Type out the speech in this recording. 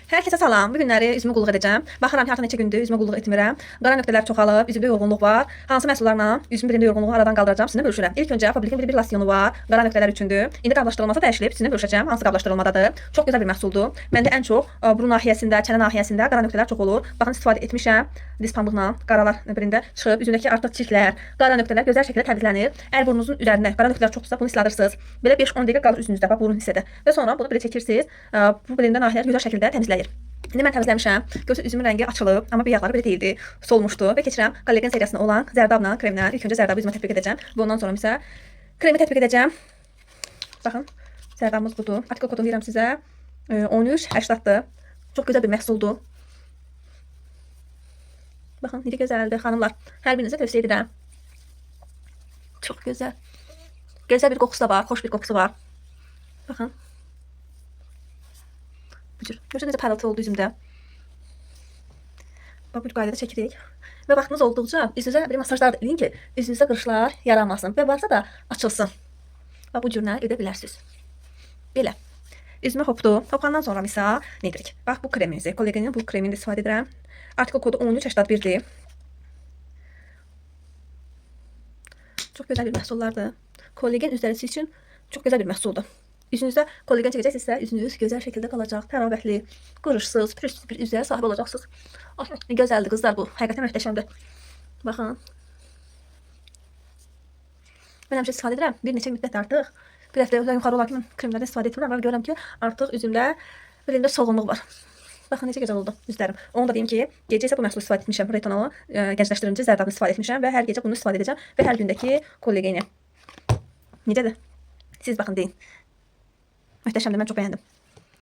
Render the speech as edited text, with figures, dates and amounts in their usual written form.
Hər kəsə salam. Bu günləri üzümü qulluq edəcəm. Baxıram ki, artıq neçə gündür üzümü qulluq etmirəm. Qara nöqtələr çoxalıb, üzümdə yorğunluq var. Hansı məhsullarla üzümün birində yorğunluğu aradan qaldıracağam, sizinlə bölüşürəm. İlk öncə Fabrikin bir losyonu var, qara nöqtələr üçündür. İndi qablaşdırılmasa dəyişilib, sizinlə bölüşəcəm. Hansı qablaşdırılmadadır. Çox gözəl bir məhsuldur. Məndə ən çox burun nahiyəsində, çənə nahiyəsində qara nöqtələr çox olur. Baxın, istifadə etmişəm. Diz pambıqla qaralar birində çıxıb, üzündəki artıq çirklər, qara nöqtələr gözəl şəkildə təmizlənir. Əgər burnunuzun üzərində qara nöqtələr çoxsa, bunu siladırsınız. Belə 5-10 dəqiqə qalır üzünüzdə, bax burun hissədə. Və sonra bunu belə çəkirsiniz. Bu birində nahiyələr gözəl şəkildə təmizləyir. İndi mən təmizləmişəm. Görürsünüz, üzümün rəngi açılıb, amma bir yağları belə deyildi, solmuşdu və keçirəm kollagen seriyasında olan zərdabla, kremlə. İlk öncə zərdabı üzümə tətbiq edəcəm və ondan sonra isə kremi tətbiq edəcəm. Baxın, zərdabımız budur. Artikel kodunu verirəm sizə. 1380-dır. Çox gözəl bir məhsuldur. Baxın, necə gözəldir xanımlar. Hər birinizə tövsiyə edirəm. Çox gözəl. Gözəl bir qoxusu da var, xoş bir qoxusu var. Baxın. Görürsünüz necə parıltı oldu üzümdə. Bax, bu qaydada çəkirik. Və vaxtınız olduqca üzünüzə bir masajlar edin ki, üzünüzdə qırışlar yaranmasın və varsa da açılsın. Bax, bu cürlə edə bilərsiniz. Belə. Üzümə hopdu. Hopqandan sonra isə nə edirik? Bax, bu kremimizi, kollagenin bu kremini də istifadə edirəm. Artikel kodu 1381-dir. Çox gözəl bir məhsullardır. Kollagen üzərisi üçün çox gözəl bir məhsuldur. Üzünüzdə kollagen çəkəcəksinizsə, üzünüz gözəl şəkildə qalacaq, təravətli, qırışsız, pürüzsüz bir üzə sahib olacaqsınız. Ne gözəldir qızlar bu, həqiqətən möhtəşəmdir. Baxın. Mən həmişə istifadə edirəm, bir neçə müddət artıq. Bir həftə yuxarı olarkən kremlərdən istifadə etmirəm və görürəm ki, artıq üzümdə birində solğunluq var. Baxın, necə gözəl oldu üzlərim. Onu da deyim ki, gecə isə bu məhsulu istifadə etmişəm, retinolu, gəncləşdirici zərdabını istifadə etmişəm və hər gecə bunu istifadə edəcəm və hər gündəki kollegeni. Necədir? Siz baxın, deyin. Möhtəşəmdir, mən çox bəyəndim.